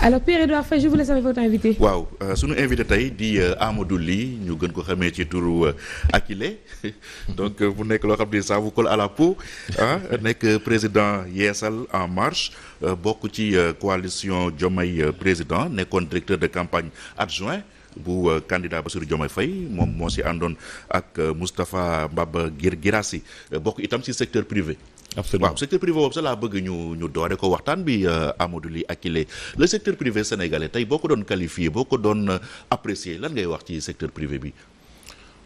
alors Pierre-Edouard Faye je voulais savoir votre invité. waaw sunu invité tey di Amadou Ly ñu gën ko xamee ci turu Akile donc bu nekk loo xam ne ça vous colle à la peau nekk président Yeesal en marche bokk ci coalition Diomaye président nekkoon directeur de campagne adjoint bu candidat Bassirou Diomaye Faye moom moo si àndoon ak Moustapha Mbaba Guirassy bokk itam si secteur privé. Absolument. waaw secteur privé boobu sax laa bëgg ñu doore ko waxtaan bi Amadou Ly Akile le secteur privé sénégalais tey boo ko doon qualifié boo ko doon apprécier lan ngay wax ci secteur privé bi.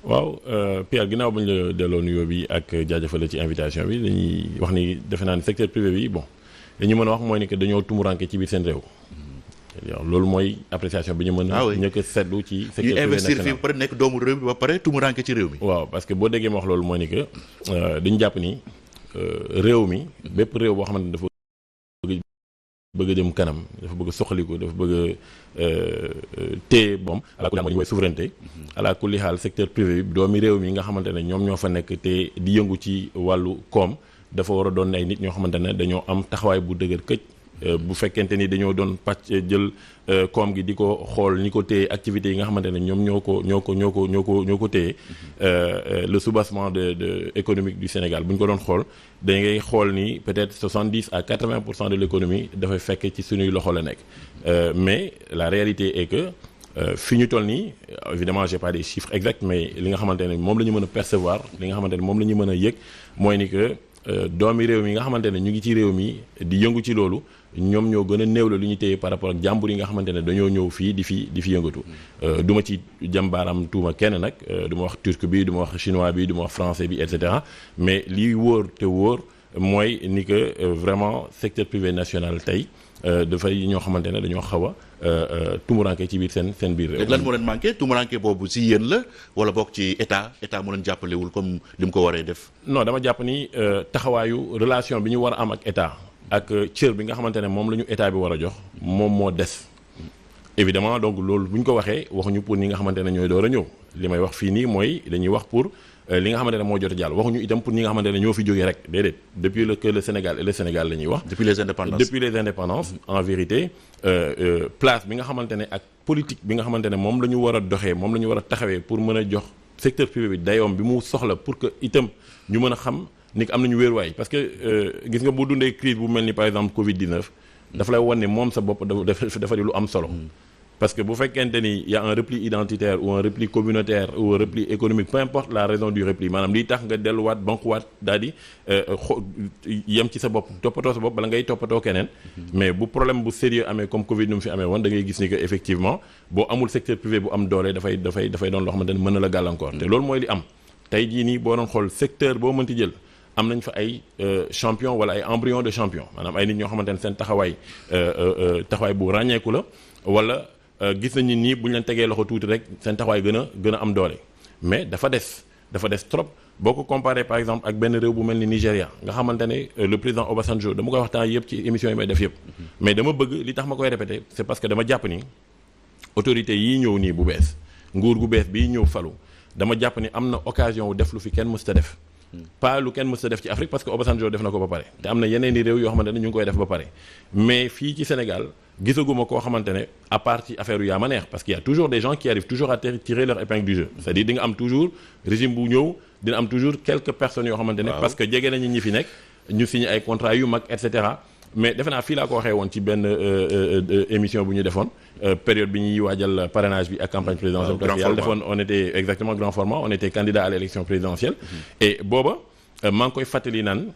waaw Pierre ginnaaw ba ñu la delloo nuyoo bi ak jaajëfal ci invitation bi dañuy wax ni defe naa ne secteur privé bi bon li ñu mën a wax mooy ni que dañoo tumuranke ci biir seen réew. loolu mooy appréciation bi ñu mën a. ñëkk a seetlu ci secteur privé national investir fii ba pare nekk doomu réew mi ba pare tumuranke ci réew mi. waaw parce que boo déggee ma wax loolu mooy ni que dañu jàpp ni. réew mi bépp réew boo xamante ne dafa bëgg a jëm kanam dafa bëgg a soxaliku dafa bëgg a téye boom ala kulli mooy souveraineté ala kulli xaal secteur privé bi doomi réew mi nga xamante ne ñoom ñoo fa nekk te di yëngu ci wàllu koom dafa war a doon ay nit ñoo xamante ne dañoo am taxawaay bu dëgër këj bu fekkente ni dañoo doon pàcc jël koom gi di ko xool ñi ko téye activités yi nga xamante ne ñoom ñoo ko téye le soubassement de économique du Sénégal bu ñu ko doon xool da ngay xool ni peut-être 70 à 80% de l'économie dafay fekk ci suñuy loxo la nekk mais la réalité est que fi ñu toll nii évidemment j'ai pas des chiffres exacts mais li nga xamante ne moom la ñu mën a percevoir li nga xamante ne moom la ñu mën a yëg mooy ni que doomi réew mi nga xamante ne ñu ngi ci réew mi di yëngu ci loolu ñoom ñoo gën a néew la lu ñu téye par rapport ak jàmbur yi nga xamante ne dañoo ñëw fii di fi yëngatu du ma ci jàmbaaram tuuma kenn nag du ma wax turc bi du ma wax chinois bi du ma wax français bi et cetera mais liy wóor te wóor mooy ni que vraiment secteur privé national tey dafay ñoo xamante ne dañoo xaw a tumuranke ci biir seen biir réew. lan moo leen manqué tumuranke boobu si yéen la wala bokk ci état moo leen jàppalewul comme li mu ko waree def. non dama jàpp ni taxawaayu relation bi ñu war a am ak état ak cër bi nga xamante ne moom la ñu état bi war a jox moom moo des. évidemment donc loolu bu ñu ko waxee waxuñu pour ñi nga xamante ne ñooy door a ñëw li may wax fii nii mooy dañuy wax pour. li nga xamante ne moo jot a jàll waxuñu itam pour ñi nga xamante ne ñoo fi jógee rek déedéet depuis le Sénégal et le Sénégal la ñuy wax. depuis les indépendances en vérité place bi nga xamante ne ak politique bi nga xamante ne moom la ñu war a doxee moom la ñu war a taxawee pour mën a jox secteur privé bi dayoom bi mu soxla pour que itam ñu mën a xam ni am nañu wéeruwaay parce que gis nga bu dundee crise bu mel ni par exemple Covid-19 dafa lay wan ne moom sa bopp dafa di lu am solo. Parce que bu fekkente ni y a un repli identitaire ou un repli communautaire ou un repli économique peu importe la raison du repli maanaam liy tax nga delluwaat bankuwaat daal di yem ci sa bopp toppatoo sa bopp bala ngay toppatoo keneen mais bu problème bu sérieux amee comme Covid nu mu fi amee woon da ngay gis ni que effectivement boo amul secteur privé bu am doole dafay doon loo xamante ne mën na la gàllankoor te loolu mooy li am tey jii nii boo doon xool secteur boo mënti jël am nañ fa ay champion wala ay embryon de champion maanaam ay nit ñoo xamante ne seen taxawaay bu ràññeeku la wala gis nañu nii bu ñu leen tegee loxo tuuti rek seen taxawaay gën a am doole mais dafa des trop boo ko comparé par exemple ak benn réew bu mel ni Nigéria nga xamante ne le président Obasanjo dama koy waxtaan yëpp ci émission yi may def yëpp mais dama bëgg li tax ma koy répéter c'est parce que dama jàpp ni autorité yii ñëw nii bu bees nguur gu bees bii ñëw falu dama jàpp ni am na occasion wu def lu fi kenn mësta def pas lu kenn mës a def ci Afrique parce que Obasanjo def na ko ba pare te am na yeneen i réew yoo xamante ne ñu ngi koy def ba pare mais fii ci Sénégal gisaguma koo xamante ne à part ci affaire yu yaa ma neex parce qu'il y a toujours des gens qui arrivent toujours à tirer leur épingle du jeu c'est-à-dire di nga am toujours régime bu ñëw dina am toujours quelques personnes yoo xamante ne parce que jege nañu ñi fi nekk ñu signé ay contrats yu mag et cetera mais defe naa fii laa ko waxee woon ci benn émission bu ñu defoon période bi ñuy waajal parrainage bi ak campagne présidentielle parce que yàlla defoon on était exactement grand format on était candidat à l'élection présidentielle et booba maa ngi koy fàttali naan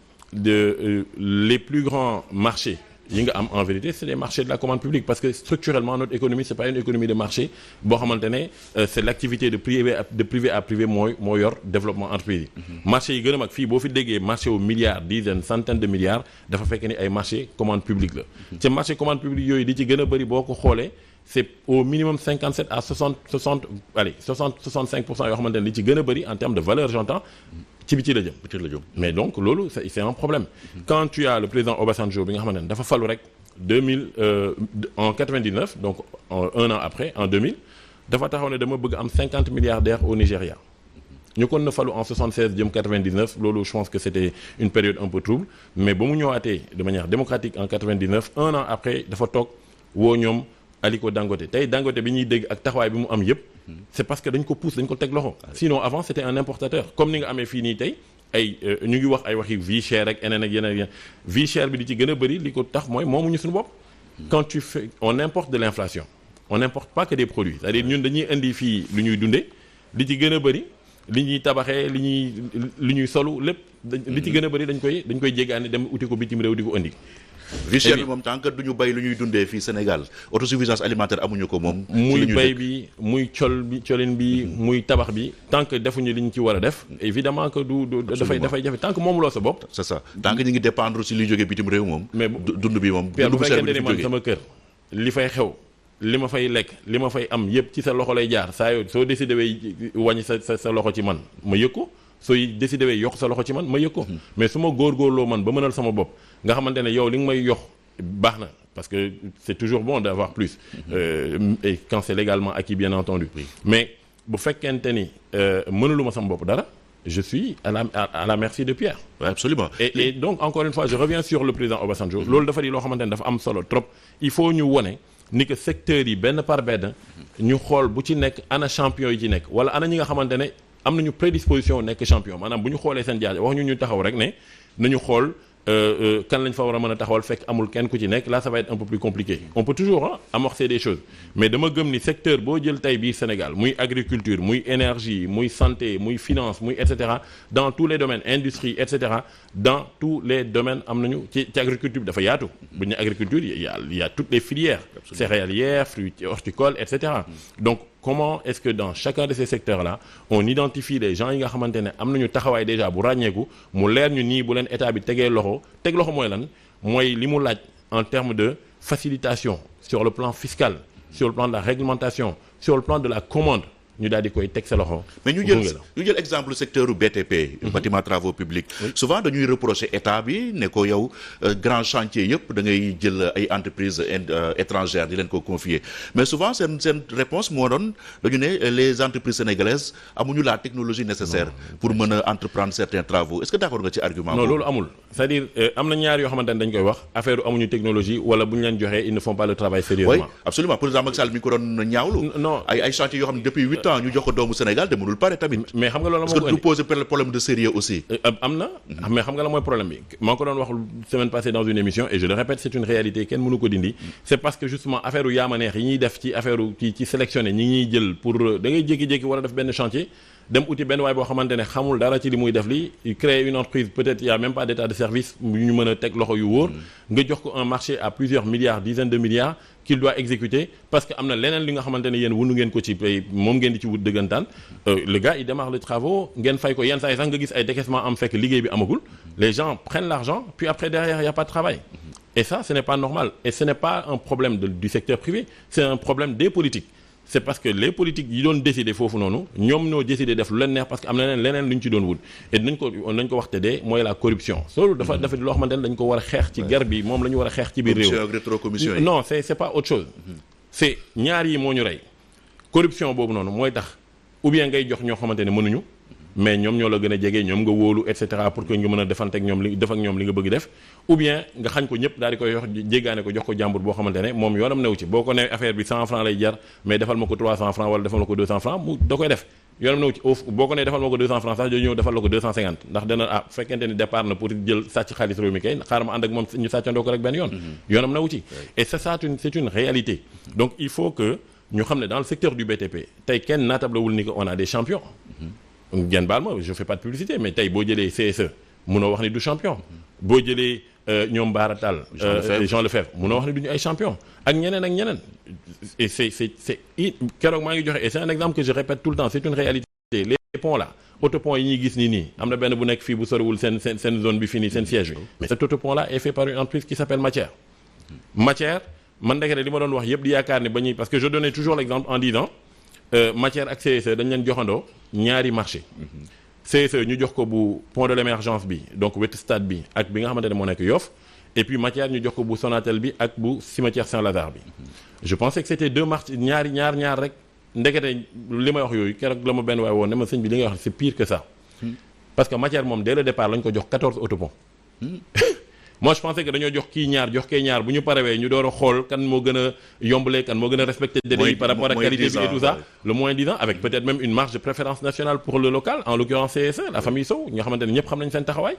les plus grands marchés yi nga am en vérité c'est des marchés de la commande publique parce que structurellement notre économie c'est pas une économie de marché boo xamante ne c'est l'activité de privé à privé moo yor développement entreprise yi marché yi gën a mag fii boo fi déggee marché wu milliards dizaines centaines de milliards dafa fekk ni ay marché commande publique la ci marché commande publique yooyu di ci gën a bëri boo ko xoolee c'est au minimum 57 à 65% yoo xamante ne li ci gën a bëri en termes de valeur j'entends ci bi ci la jëm mais donc loolu c'est un problème quand tu as le président Obasanjo bi nga xamante ne dafa falu rek en 99 donc un an après en 2000 dafa taxaw ne dama bëgg am 50 milliardaires au Nigeria ñu kon na falu en 76 jëm 99 loolu je pense que c'était une période un peu trouble mais ba mu ñëwaatee de manière démocratique en 99 un an après dafa toog woo ñoom Aliko Dangote tey Dangote bi ñuy dégg ak taxawaay bi mu am yëpp c'est parce que dañ ko pousse dañ ko teg loxo sinon avant c'était un importateur comme ni nga amee fii nii tey ay ñu ngi wax ay waxi vie chère ak yeneen ak yeneen vie chère bi di ci gën a bëri li ko tax mooy moomuñu suñu bopp quand tu fais on importe de l'inflation on n'importe pas que des produits c'est-à-dire ñun dañuy indi fii lu ñuy dundee li ci gën a bëri li ñuy tabaxee li ñuy solu lépp li ci gën a bëri dañ koy jéggaane dem uti ko bitim réew di ko indi vie chère bi moom tant que du ñu bay lu ñuy dundee fii Sénégal autosuffisance alimentaire amuñu ko moom. muy bay bi muy colin bi muy tabax bi tant que defuñu li ñu ci war a def évidemment que dafay jafe tant que moomuloo sa bopp. c'est ça tant que ñu ngi dépendre si li jógee bitim réew moom. mais dund bi moom. bu fekkente ni man sama kër li fay xew li ma fay lekk li ma fay am yépp ci sa loxo lay jaar saa yoo soo décidé wàññi sa loxo ci man ma yëg ko. sooy décidé yokk sa loxo ci man ma yëg ko mais su ma góorgóorloo man ba mënal sama bopp nga xamante ne yow li nga may yox baax na parce que c'est toujours bon d'avoir plus et quand c'est légalement acquis bien entendu mais bu fekkente ni mënaluma sama bopp dara je suis à la merci de Pierre. Ouais, absolument. Et donc encore une fois je reviens sur le président Obasanjo loolu dafa di loo xamante ne dafa am solo trop il faut ñu wone ni que secteurs yi benn par benn ñu xool bu ci nekk ana champion yi ci nekk wala ana ñi nga xamante ne am nañu prédisposition nekk champion maanaam bu ñu xoolee seen jaar wax ñu taxaw rek ne nañu xool kan lañ fa war a mën a taxawal fekk amul kenn ku ci nekk là ça va être un peu plus compliqué on peut toujours amorcer des choses mais dama gëm ni secteur boo jël tey biir Sénégal muy agriculture muy énergie muy santé muy finance muy et cetera dans tous les domaines industrie et cetera dans tous les domaines am nañu ci agriculture bi dafa yaatu bu ñu ne agriculture il y a toutes les filières céréalières fruits horticoles et cetera donc comment est-ce que dans chacun de ces secteurs-là on identifie les gens yi nga xamante ne am nañu taxawaay déjà bu ràññeeku mu leer ñu nii bu leen état bi tegee loxo teg loxo mooy lan mooy li mu laaj en termes de facilitation sur le plan fiscal sur le plan de la réglementation sur le plan de la commande ñu daal di koy teg sa loxo. mais ñu jël exemple secteur u BTP. bâtiment travaux publics. souvent dañuy reprocher état bi ne ko yow grand chantier yëpp da ngay jël ay entreprises étrangères di leen ko confier mais souvent seen réponse moo doon dañu ne les entreprises sénégalaises amuñu la technologie nécessaire pour mën a entreprendre certains travaux est-ce que d'accord nga ci argument. non loolu amul c'est-à-dire am na ñaar yoo xamante ne dañ koy wax affaire amuñu technologie wala bu ñu leen joxee ils ne font pas le travail sérieusement. oui absolument président Macky Sall mi ko doon ñaawlu. non ay chantiers yoo xam ne depuis 8 ans ñu jox ko doomu Sénégal te mënul pare tamit. mais xam nga loolu parce que du poser problème de sérieux aussi. am na mais xam nga la mooy problème bi maa ngi ko doon wax semaine passée dans une émission et je le répète c'est une réalité kenn mënu ko dindi. c'est parce que justement affaire u yaama neex yi ñuy def ci affaire ci sélectionné ñi ñuy jël pour da ngay jékki-jékki war a def benn chantier dem uti benn waay boo xamante ne xamul dara ci li muy def li créer une entreprise peut-être il y a même pas d'état de service yu ñu mën a teg loxo yu wóor nga jox ko un marché à plusieurs milliards dizaines de milliards qu'il doit exécuter parce que am na leneen li nga xamante ne yéen wundu ngeen ko ci pay moom ngeen di ci wut dëggantaan le gars il démarre les travaux ngeen fay ko yenn saa yi sax nga gis ay décaissement am fekk liggéey bi amagul les gens prennent l'argent puis après derrière il y a pas de travail et ça ce n'est pas normal et ce n'est pas un problème du secteur privé c'est un problème des politiques c'est parce que les politiques yi doon décider foofu noonu ñoom ñoo décider def lu leen neex parce que am na leneen lu ñu ci doon wut et nañ ko wax te dee mooy la corruption loolu dafa di loo xamante ne dañ ko war a xeex ci guerre bi moom la ñu war a xeex ci biir réew non c'est pas autre chose c'est ñaar yi moo ñu rey corruption boobu noonu mooy tax ou bien ngay jox ñoo xamante ne mënuñu mais ñoom ñoo la gën a jege ñoom nga wóolu et cetera pour que nga mën a defante ak ñoom li def ak ñoom li nga bëgg def ou bien nga xañ ko ñëpp daal di koy jéggaane ko jox ko jàmbur boo xamante ne moom yoonam new ci boo ko ne affaire bi 100 francs lay jar mais defal ma ko 300 francs wala defal ma ko 200 francs mu da koy def yoonam new ci boo ko ne defal ma ko 200 francs sax dañu ñëw defal la ko 250 ndax dana fekkente ni départ na pour jël sàcc xaalis réew mi kay xaaral ma ànd ak moom ñu sàccandoo ko rek benn yoon yoonam new ci et ça c'est une réalité donc il faut que ñu xam ne dans le secteur du BTP tey kenn naatablewul ni que on a des champions ngeen baal ma je fais pas de publicité mais tey boo jëlee CSE munoo wax ni du champion boo jëlee ñoom Bara Tall Jean Lefebvre munoo wax ni duñu ay champion ak ñeneen et c'est keroog maa ngi joxe et c'est un exemple que je répète tout le temps c'est une réalité les ponts là autopont yi ñuy gis nii am na benn bu nekk fii bu soriwul seen zone bi fii nii seen siège bi mais cet autopont là est fait par une entreprise qui s'appelle Matière man ndekete li ma doon wax yëpp di yaakaar ne ba ñuy parce que je donnais toujours l'exemple en disant Matière ak CSE dañ leen joxandoo ñaari marché CSE ñu jox ko bu pont de l'émergence bi donc wetu stade bi ak bi nga xamante ne moo nekk Yoff et puis Matière ñu jox ko bu Sonatel bi ak bu cimetière Saint-Lazare bi je pensais que c'était deux marchés ñaar rek ndekete li may wax yooyu keroog la ma benn waay woon ne ma sëñ bi li nga wax c'est pire que ça parce que Matière moom dès le départ lañ ko jox 14 autoponts moi je pensais que dañoo jox kii ñaar jox kee ñaar bu ñu parewee ñu door a xool kan moo gën a yombale kan moo gën a respecter délai yi par rapport à qualité bi et tout ça le moins 10 ans avec peut-être même une marge de préférence nationale pour le local en l'occurrence CSE la famille Sow nga xamante ne ñëpp xam nañ seen taxawaay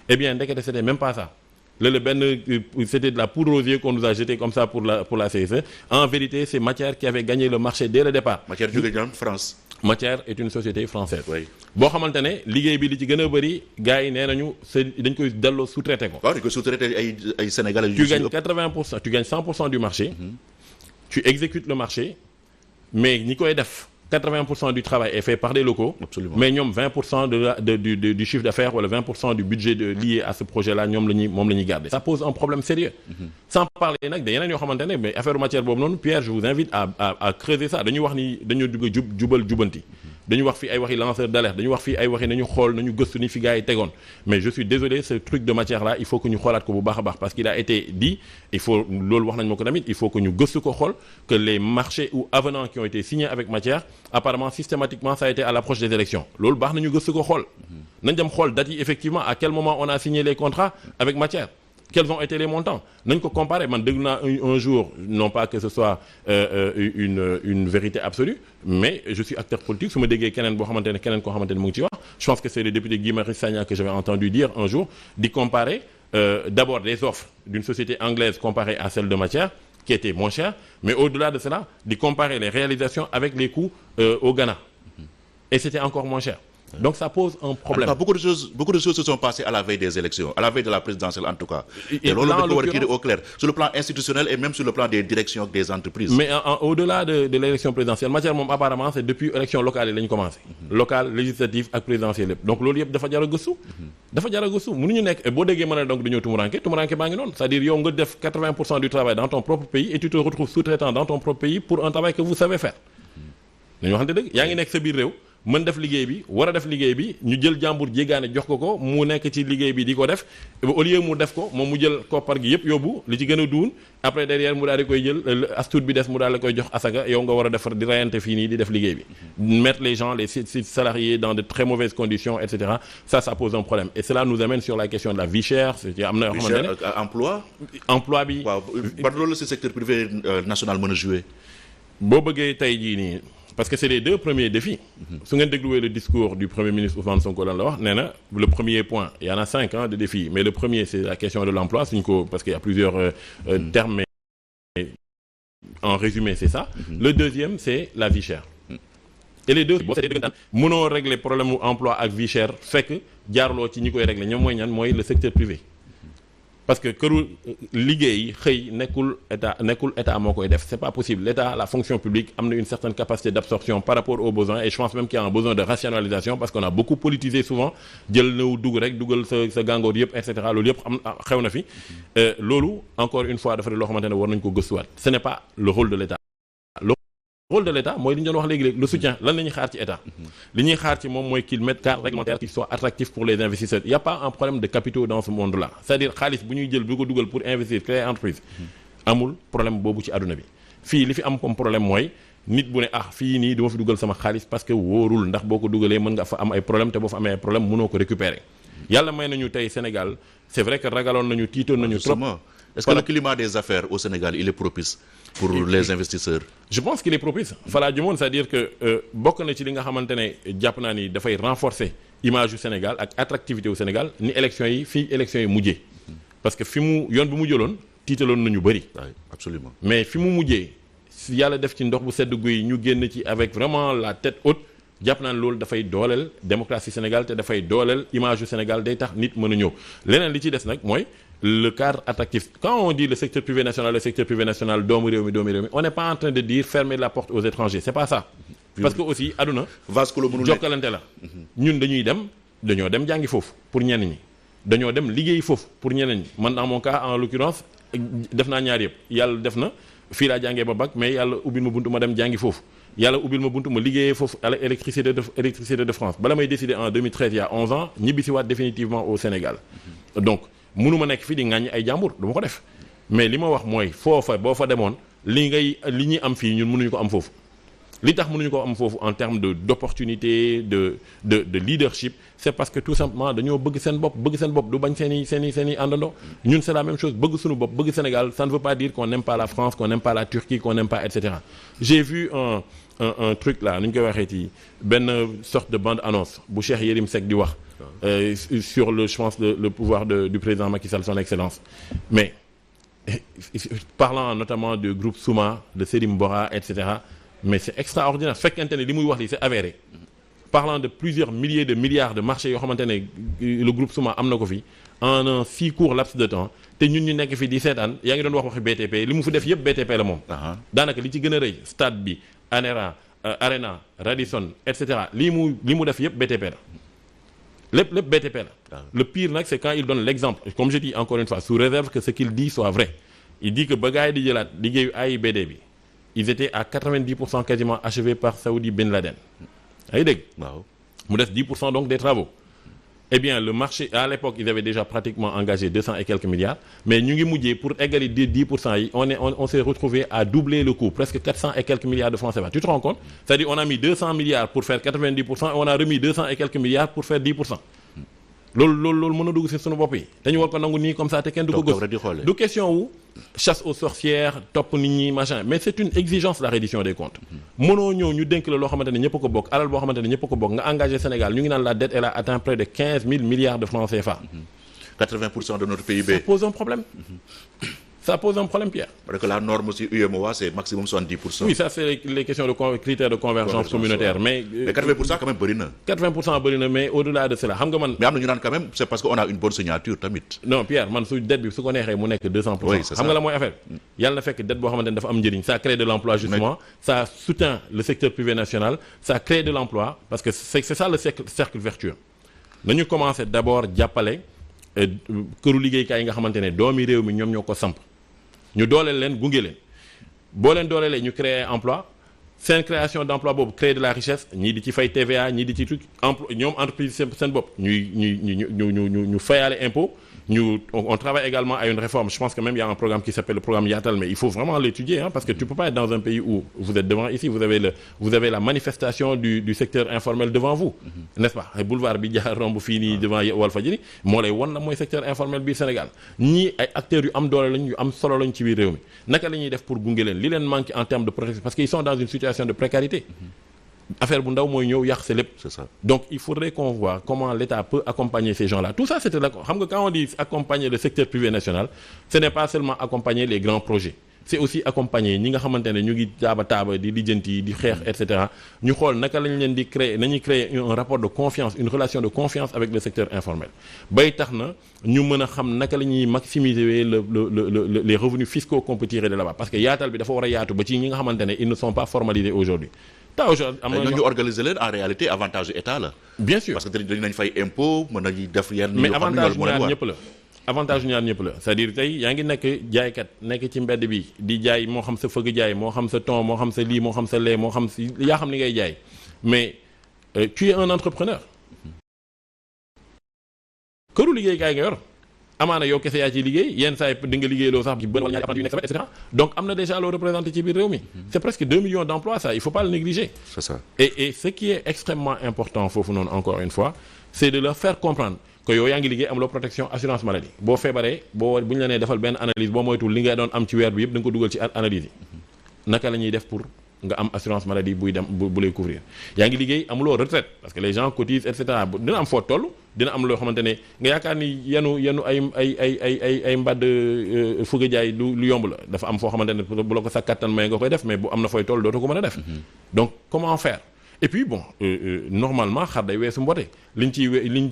eh bien ndekete c'était même pas ça léeg-léeg benn c'était de la poudre aux yeux qu'on nous a jeté comme ça pour la CSE en vérité c'est Matière qui avait gagné le marché dès le départ. Matière jóge ñoom France. Matière est une société française. oui boo xamante ne liggéey bi li ci gën a bëri gars yi nee nañu dañ koy delloo sous-traité ko. waaw dañ koy sous-traité ay Sénégalais. tu gagnes 80% tu gagnes 100% du marché. tu exécutes le marché mais ñi koy def. 80% du travail est fait par des locaux. Absolument. Mais ñoom 20% du chiffre d'affaires wala 20% du budget lié à ce projet-là moom la ñuy garder. Ça pose un problème sérieux. Sans parler nag de yeneen yoo xamante ne mais affaire matière boobu noonu Pierre je vous invite à creuser ça dañuy wax ni dañoo dugg jubal jubanti. dañu wax fii ay waxi lanceur d'alerte dañu wax fii ay waxi nañu xool nañu gëstu ni fi gars yi tegoon mais je suis désolé ce truc de matière là il faut que ñu xoolaat ko bu baax a baax parce qu'il a été dit il faut loolu wax nañ ma ko tamit il faut que ñu gëstu ko xool que les marchés ou avenants qui ont été signés avec matière apparemment systématiquement ça a été à l'approche des élections loolu baax nañu gëstu ko xool nañ dem xool date yi effectivement à quel moment on a signé les contrats avec matière quels ont été les montants nañ ko comparer man déglu naa un jour non pas que ce soit une vérité absolue mais je suis acteur politique su ma déggee keneen boo xamante ne keneen koo xamante ne mu ngi ci wax je pense que c'est le député Guy Marius Sagna que j'avais entendu dire un jour di comparer d'abord les offres d'une société anglaise comparées à celles de Matière qui étaient moins chères mais au-delà de cela di comparer les réalisations avec les coûts au Ghana et c'était encore moins cher. Donc ça pose un problème. Beaucoup de choses se sont passées à la veille des élections, à la veille de la présidentielle en tout cas. Et loolu dañ ko war a tirer au clair sur le plan institutionnel et même sur le plan des directions des entreprises. Mais au-delà de l'élection présidentielle Matière moom apparemment c'est depuis élection locale yi la ñu commencé. Locale législative ak présidentielle lépp donc loolu yëpp dafa jar a gëstu. dafa jar a gëstu mënuñu nekk boo déggee mën a donc dañoo tumuranke baa ngi noonu c'est-à-dire yow nga def 80% du travail dans ton propre pays et tu te retrouves sous-traitant dans ton propre pays pour un travail que vous savez faire. dañu waxante dëgg yaa ngi nekk sa biir réew. mën def liggéey bi war a def liggéey bi ñu jël jàmbur jéegaane jox ko mu nekk ci liggéey bi di ko def au lieu mu def ko moom mu jël koppar gi yëpp yóbbu li ci gën a duun après derrière mu daal di koy jël astuut bi des mu daal di koy jox asaga yow nga war a defar di rayante fii nii di def liggéey bi mettre les gens les salariés dans de très mauvaises conditions et cetera ça pose un problème et cela nous amène sur la question de la vie chère am na yoo xamante ne emploi bi waaw ban loolu la si secteur privé national mën a jouer boo bëggee tey jii nii parce que c'est les deux premiers défis. su ngeen dégluwee le discours du premier ministre Ousmane Sonko lan la wax nee na le premier point il y en a 5 de défis mais le premier c'est la question de l'emploi suñ ko parce qu'il y a plusieurs termes mais en résumé c'est ça. Le deuxième c'est la vie chère. et les deux boo seetee dëggantaan mënoo régler problème mu emploi ak vie chère fekk jaarloo ci ñi koy régler ñoom mooy ñan mooy le secteur privé. parce que këru liggéey xëy nekkul état moo koy def c'est pas possible l'état la fonction publique am na une certaine capacité d'absorption par rapport aux besoins et je pense même qu'il y a un besoin de rationalisation parce qu'on a beaucoup politisé souvent jël naw dugg rek dugal sa gàngoor yëpp et cetera loolu yëpp xew na fi loolu encore une fois dafa di loo xamante ne war nañu ko gëstuwaat ce n'est pas le rôle de l'état le rôle de l'état mooy li ñu doon wax léegi le soutien lan la ñuy xaar ci état li ñuy xaar ci moom mooy qu'il mette cadre réglementaire qui soit attractif pour les investisseurs il y a pas un problème de capitaux dans ce monde là c'est-à-dire xaalis bu ñuy jël bi ko dugal pour investir créer entreprise amul problème boobu ci àdduna bi fii li fi am comme problème mooy nit bu ne fii nii dama fi dugal sama xaalis parce que wóorul ndax boo ko dugalee mën nga fa am ay problème te boo fa amee ay problème mënoo ko récupérer yàlla may nañu tey Sénégal c'est vrai que ragaloon nañu tiitoon nañu trop. Est-ce que le climat des affaires au Sénégal il est propice pour les investisseurs? Je pense qu'il est propice falaa jumoon c'est-à-dire que bokk na ci li nga xamante ne jàpp naa ni dafay renforcer image du Sénégal ak attractivité au Sénégal ni élections yi fii élections yi mujjee parce que fi mu yoon bi mu jëloon tiitaloon nañu bëri. Absolument. Mais fi mu mujjee yàlla def ci ndox bu sedd guy ñu génn ci avec vraiment la tête haute jàpp naa ne loolu dafay dooleel démocratie Sénégal te dafay dooleel image du Sénégal day tax nit mën a ñëw leneen li ci des nag mooy le cadre attractif quand on dit le secteur privé national doomu réew mi on n'est pas en train de dire fermer la porte aux étrangers c'est pas ça parce que aussi aduna jokkalante la ñun dañoo dem jàngi foofu pour ñenn ñi dañoo dem liggéey foofu pour ñeneen ñi man dans mon cas en l'occurrence def naa ñaar yëpp yàlla def na fii laa jàngee ba bac mais yàlla ubbil ma buntu ma dem jàngi foofu yàlla ubbil ma buntu ma liggéeyee foofu à l'électricité de France bala may décider en 2013 il y a 11 ans ñibbisiwaat définitivement au Sénégal donc mënuma nekk fii di ŋàññi ay jàmbur du ma ko def mais li ma wax mooy foofa boo fa demoon li ñuy am fii ñun mënuñu ko am foofu li tax mënuñu ko am foofu en termes d'opportunité de leadership c'est parce que tout simplement dañoo bëgg seen bopp du bañ seen i àndandoo ñun c'est la même chose bëgg suñu bopp bëgg Sénégal ça ne veut pas dire qu'on n'aime pas la France qu'on n'aime pas la Turquie qu'on n'aime pas etc. J'ai vu un truc là nu ñu koy waxee ci benn sorte de bande annonce bu Cheikh Yérim Seck di wax sur je pense le pouvoir du président Macky Sall son excellence mais parlant notamment du groupe Souma de Selim Bora etc. mais c'est extraordinaire fekkente ne li muy wax li c'est avéré parlant de plusieurs milliers de milliards de marchés yoo xamante ne le groupe Souma am na ko fi en un si court laps de temps te ñun ñu nekk fi di seetaan yaa ngi doon wax waxi BTP li mu fi def yëpp BTP la moom. daanaka li ci gën a rëy stade bi Arena Radisson et cetera li mu def yëpp BTP la lépp BTP la. Le pire nag c'est quand il donne l'exemple comme je dis encore une fois sous réserve que ce qu'il dit soit vrai il dit que ba gars yi di jëlaat liggéeyu AIBD bi. Ils étaient à 90% quasiment achevés par Saoudi Ben Laden. yaa ngi dégg. waaw mu des 10% donc des travaux. Eh bien le marché à l'époque ils avaient déjà pratiquement engagé 200 et quelques milliards mais ñu ngi mujjee pour égaler 10% yi on s'est retrouvé à doubler le coût presque 400 et quelques milliards de francs CFA. Tu te rends compte? C'est-à-dire on a mis 200 milliards pour faire 90% et on a remis 200 et quelques milliards pour faire 10%. loolu mën a dugg ci sunu bopp yi dañu war ko nangu nii comme ça te kenn du ko gës du question wu chasse aux sorcières topp nit ñi machin mais c'est une exigence la reddition des comptes mënoo ñëw ñu dénk la loo xamante ne ñëpp a ko bokk alal boo xamante ne ñëpp a ko bokk nga engagé Sénégal ñu ngi naan la dette elle a atteint près de 15 000 milliards de francs CFA 80% de notre PIB ça pose un problème ça pose un problème, Pierre. Parce que la norme aussi UEMOA, c'est maximum 70%. Oui, ça c'est les questions de critères de convergence communautaire. Mais 80% quand même bëri na. 80% bëri na mais au-delà de cela xam nga man. mais am na ñu naan quand même c'est parce que on a une bonne signature tamit. Non Pierre man su dette bi su ko neexee mu nekk 200%. oui c'est ça xam nga la mooy affaire. yàlla na fekk dette boo xamante ne dafa am njëriñ ça crée de l'emploi justement. ça soutient le secteur privé national ça crée de l'emploi parce que c'est ça le cercle vertueux. nañu commencer d'abord jàppale këru liggéeykaay yi nga xamante ne doomi réew mi ñoom ñoo ko samp. ñu dooleel leen gunge leen boo leen dooleelee ñu créer emploi seen création d'emploi boobu créer de la richesse ñii di ci fay TVA ñii di ci truc emploi ñoom entreprise seen bopp ñu fayaale impôt on travaille également à une réforme je pense que même il y a un programme qui s'appelle le programme Yaatal mais il faut vraiment l'étudier parce que tu peux pas être dans un pays où vous êtes devant ici vous avez la manifestation du secteur informel devant vous n'est-ce pas boulevard bi jaar romb fii nii devant Walfadjri moo lay won la mooy secteur informel biir Sénégal ñii ay acteurs yu am doole lañ yu am solo lañ ci biir réew mi naka la ñuy def pour gunge leen li leen manque en termes de protection parce qu'ils sont dans une situation de précarité affaire bu ndaw mooy ñëw yàq c'est lépp. C'est ça. Donc il faudrait qu'on voit comment l'État peut accompagner ces gens-là tout ça c'était d'accord xam nga quand on dit accompagner le secteur privé national ce n'est pas seulement accompagner les grands projets c'est aussi accompagner ñi nga xamante ne ñu ngi taaba di lijjanti di xeex et cetera ñu xool naka lañ leen di créer nañuy créer un rapport de confiance une relation de confiance avec le secteur informel bay tax na ñu mën a xam naka la ñuy maximiser les revenus fiscaux qu'on peut tirer de là-bas parce que yaatal bi dafa war a yaatu ba ci ñi nga xamante ne ils ne sont pas formalisés aujourd'hui ñu organiser leen en réalité avantage état la. bien sûr parce que dañu nañ fay impôt mën nañu def yenn. mais avantage ñaar ñëpp la avantage ñaar ñëpp la c'est-à-dire tey yaa ngi nekk jaaykat nekk ci mbedd bi di jaay moo xam sa fëgg jaay moo xam sa thon moo xam sa lii moo xam sa lait moo xam si yaa xam li ngay jaay mais tu es un entrepreneur. këru liggéeykaay nga yor. amaana yow kese yaa ciy liggéey yenn saa yi di nga liggéey loo sax ci bën wala ñaari apprenti yu nekk et cetera donc am na déjà loo représenté ci biir réew mi c'est presque 2 millions d'emplois ça il faut pas le négliger c'est ça et ce qui est extrêmement important foofu noonu encore une fois c'est de leur faire comprendre que yow yaa ngi liggéey amuloo protection assurance maladie boo feebaree bu ñu la nee defal benn analyse boo moytul li nga doon am ci weer bi yëpp da nga ko dugal ci analyse yi naka la ñuy def pour nga am assurance maladie buy dem bu lay couvrir yaa ngi liggéey amuloo retraite parce que les gens cotisent et cetera dina am foo toll dina am loo xamante ne nga yaakaar ni yenu ay mbadd fugga jaay lu yomb la dafa am foo xamante ne bu la ko sa kattan may nga koy def mais bu am na fooy toll dootoo ko mën a def donc comment faire et puis bon normalement xar day weesu mbote liñ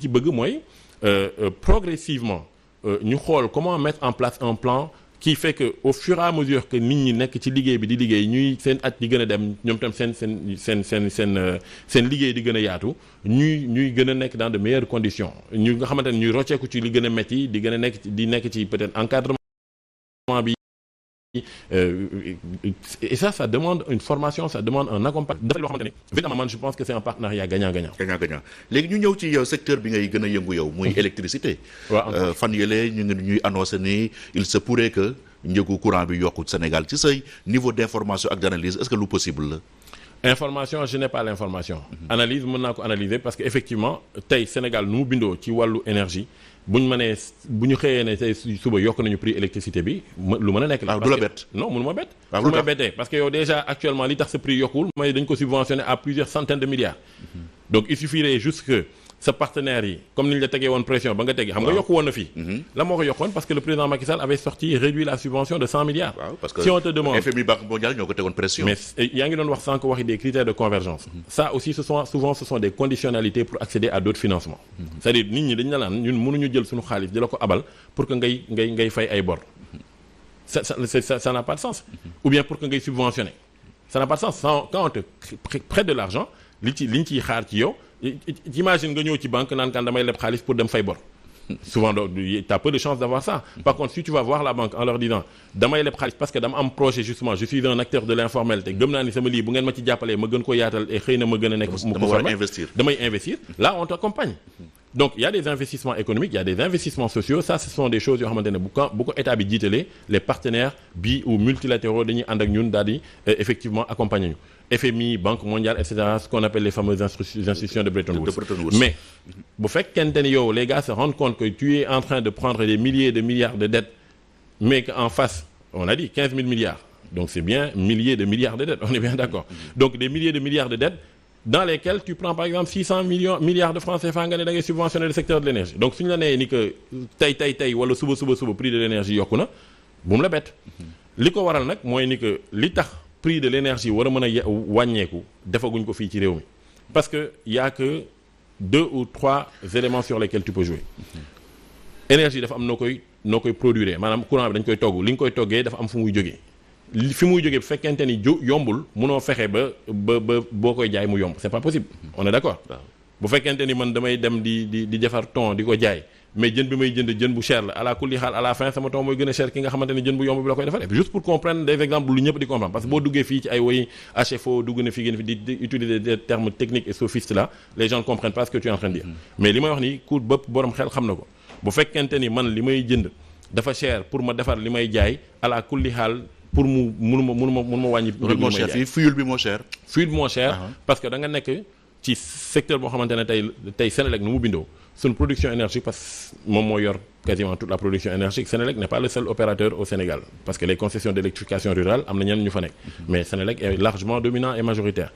ci bëgg mooy progressivement ñu xool comment mettre en place un plan qui fait que au fur et à mesure que nit ñi nekk ci liggéey bi di liggéey ñuy seen at di gën a dem ñoom tam seen liggéey di gën a yaatu ñuy gën a nekk dans de meilleures conditions ñu nga xamante ne ñuy rocceeku ci li gën a métti di gën a nekk ci peut-être encadrement bi et ça demande une formation ça demande un accompagnement dafa loo xamante ne évidemment man je pense que c'est un partenariat gagnant-gagnant. léegi ñu ñëw ci secteur bi ngay gën a yëngu yow muy électricité. waaw fan yële ñu ngi ñuy annoncé ni il se pourrait que njëgu courant bi yokku Sénégal ci say niveau d'information ak d'analyse est-ce que lu possible la. information je n'ai pas l'information. Analyse mën naa ko analyser parce que effectivement tey Sénégal nu mu bindoo ci wàllu énergie bu ñu xëyee ne tey suba yokk nañu prix électricité bi lu mën a nekk la. du la bett non mënu ma bett. fu may bettee parce que yow déjà actuellement li tax sa prix yokkul mooy dañ ko subventionné à plusieurs centaines de milliards. Donc il suffirait juste que sa partenaire yi comme ni ñu la tegee woon pression ba nga tegee xam nga yokku woon na fii. la moo ko yokkoon parce que le président Macky Sall avait sorti réduit la subvention de 100 milliards. waaw parce que si on te demande FMI Banque mondiale ñoo ko tegoon pression. mais yaa ngi doon wax sànq waxi des critères de convergence. Ça aussi ce sont des conditionnalités pour accéder à d'autres financements. C'est-à-dire nit ñi dañu la naan ñun mënuñu jël suñu xaalis di la ko abal pour que ngay fay ay bor. Ça n'a pas de sens. Ou bien pour que ngay subventionner. Ça n'a pas de sens quand on te prête de l'argent liñ ciy xaar ci yow. Imagine nga ñëw ci banque naan kan damay leb xaalis pour dem fay bor souvent t'as peu de chance d'avoir ça. Par contre si tu vas voir la banque en leur disant damay leb xaalis parce que dama am projet justement je suis un acteur de l'informel te gëm naa ni sama lii bu ngeen ma ci jàppalee ma gën ko yaatal et xëy na ma gën a nekk damay investir là on t'accompagne. Donc il y a des investissements économiques, il y a des investissements sociaux, ça ce sont des choses yoo xamante ne bu ko état bi jiitalee les partenaires bi ou multilatéraux dañuy ànd ak ñun daal di effectivement accompagner ñu FMI Banque mondiale et cetera ce qu'on appelle les fameuses institutions de Bretton Woods. Mais bu fekkente ni yow les gars se rendent compte que tu es en train de prendre des milliers de milliards de dettes mais qu'en face on a dit 15 000 milliards donc c'est bien milliers de milliards de dettes on est bien d'accord. Donc des milliers de milliards de dettes dans lesquels tu prends par exemple 600 milliards de francs CFA nga ne da ngay subventionner le secteur de l'énergie. Donc suñu la nee ni que tey wala suba prix de l'énergie yokku na bu mu la bett. Li ko waral nag mooy ni que li tax prix de l'énergie war a mën a wàññeeku defaguñ ko fii ci réew mi parce que y a que 2 ou 3 éléments sur lesquels tu peux jouer. Énergie dafa am noo koy produire maanaam courant bi dañ koy togg li nga koy toggee dafa am fu muy jógee. Fi muy jógee bu fekkente ni yombul munoo fexe ba boo koy jaay mu yomb c'est pas possible on est d'accord. Bu fekkente ni man damay dem di defar thon di ko jaay mais jën bi may jën bu cher la ala kulli xaal à la fin sama thon mooy gën a cher ki nga xamante ni jën bu yomb bi la koy defaree juste pour comprendre des exemples lu ñëpp di comprendre parce que boo duggee fii ci ay woy HFO dugg na fii gën fi di utiliser des termes techniques et sophistes là les gens ne comprennent pas ce que tu es en train de dire. Mais li may wax ni ku bëpp borom xel xam na ko bu fekkente ni man li may jënd dafa cher pour ma defar li may jaay ala kulli xaal pour mënuma wàññi. fuel bi moo cher. Fuel bi moo cher parce que da nga nekk ci secteur boo xamante ne tey Sénélec nu mu bindoo suñu production énergie parce que moom moo yor quasiment toute la production énergique. Sénélec n'est pas le seul opérateur au Sénégal parce que les concessions d'électrification rurale am na ñenn ñu fa nekk. Mais Sénélec est largement dominant et majoritaire.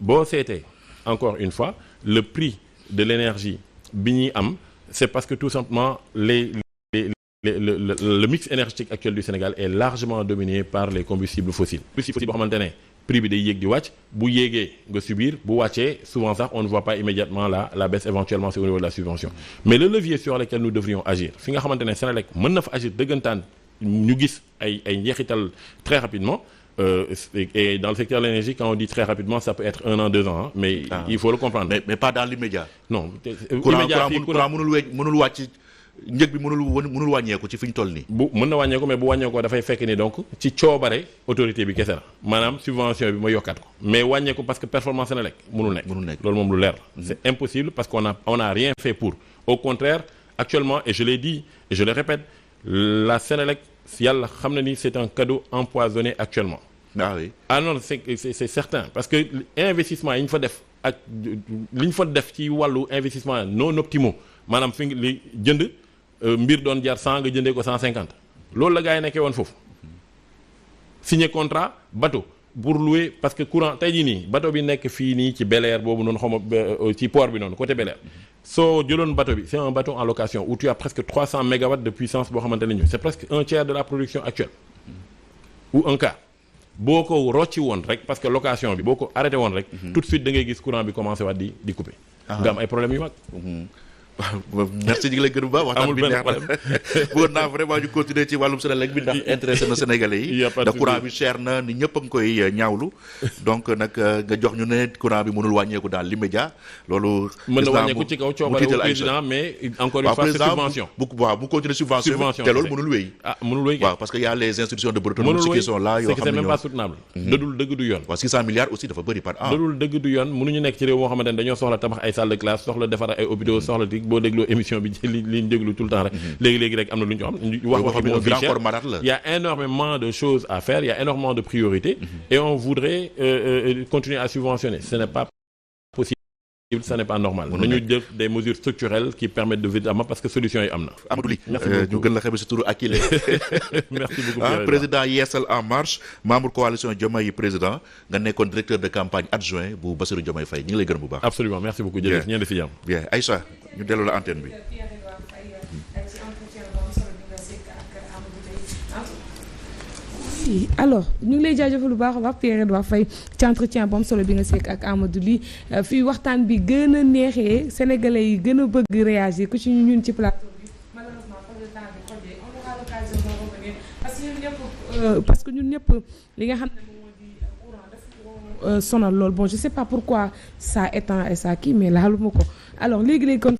Boo seetee encore une fois le prix de l'énergie bi ñuy am c'est parce que tout simplement le mix énergétique actuel du Sénégal est largement dominé par les combustibles fossiles. Combustible boo xamante ne prix bi day yéeg di wàcc bu yéegee nga subir bu wàccee souvent sax on ne voit pas immédiatement la baisse éventuellement c'est au niveau de la subvention. Mais le levier sur lequel nous devrions agir fi nga xamante ne Sénélec mën na fa agir dëggantaan ñu gis ay njeexital très rapidement. Et dans le secteur de l'énergie quand on dit très rapidement ça peut être 1 an 2 ans mais il faut le comprendre. Mais pas dans l'immédiat. Non. Courant mënul wàcc. Njëg bi mënul wàññeeku ci fi ñu toll nii. Mën na wàññeeku mais bu wàññeekoo dafay fekk ni donc ci coobare autorité bi kese la maanaam subvention bi ma yokkaat ko mais wàññeeku parce que performance Sénélec mënul nekk loolu moom lu leer la. C'est impossible parce qu'on a rien fait pour. Au contraire actuellement et je l'ai dit et je le répète la Sénélec yàlla xam na ni c'est un cadeau empoisonné actuellement. Ah oui. Ah non c'est certain parce que investissement yi ñu fa def ak li ñu fa def ci wàllu investissement non optimaux maanaam fi li jënd. Mbir doon jar 100 nga jëndee ko 150 loolu la gars yi nekkee woon foofu signer contrat bateau pour louer parce que courant tey jii nii bateau bi nekk fii nii ci Bel Air boobu noonu xawma ci port bi noonu côté Bel Air soo jëloon bateau bi c'est un bateau en location où tu as presque 300 mégawatts de puissance boo xamante ne ñu c'est presque un tiers de la production actuelle ou un quart boo ko rocci woon rek parce que location bi boo ko arrêté woon rek tout de suite da ngay gis courant bi commencé waat di couper nga am ay problèmes yu mag. waaw merci ñu ngi lay gërëm bu baax waxtaan bi neex na bëggoon naa vraiment ñu continuer ci wàllum Sénélec bi ndax intéressé na Sénégalais yi ndax courant bi cher na ni ñëpp a ngi koy ñaawlu donc nag nga jox ñu ne courant bi mënul wàññeeku dans l'immédiat loolu mën na wàññeeku ci kaw coobare président mais encore une fois c'est subvention mu continuer subvention te loolu mënul wéy mënul wéy waaw parce que y a les institutions de Bretton Woods qui sont là yoo xam ne c'est même pas soutenable dadul dëgg du yoon waaw 600 milliards aussi dafa bëri par an dadul dëgg du yoon mënuñu nekk ci réew moo xamante ne dañoo soxla tabax ay salles de classe soxla defar ay hôpitaux soxla boo dégloo émission bi li ñu déglu tout le temps rek léegi rek am na lu ñu xam wax grand corps malade la. Il y a énormément de choses à faire, il y a énormément de priorités et on voudrait continuer à subventionner. Ce n'est pas possible, ce n'est pas normal. Nañu jël des mesures structurelles qui permettent de véritablement parce que solution yi am na. Amadou Ly ñu gën la xamee si turu Akile. Merci beaucoup. Président Yeesal en marche membre coalition Diomaye président nga nekkoon directeur de campagne adjoint bu Bassirou Diomaye Faye ñu ngi lay gërëm bu baax. Absolument, merci beaucoup jërëjëf ñeen fi jàmm. Bien Aïcha ñu delloo la antenne bi. alors ñu ngi lay jaajëfal lu baax a baax Pierre-Edouard Faye ci entretien bu am solo bi nga sekk ak Amadou Ly fii waxtaan bi gën a neexee sénégalais yi gën a bëgg réagir ku ci ñun ci plateau bi malheureusement pas le temps de projet on aura l'occasion de revenir parce que ñun ñëpp li nga xam ne moom moo di courant dafa sonal lool bon je sais pas pourquoi ça éteint et ça kii mais laaluma ko alors léegi kon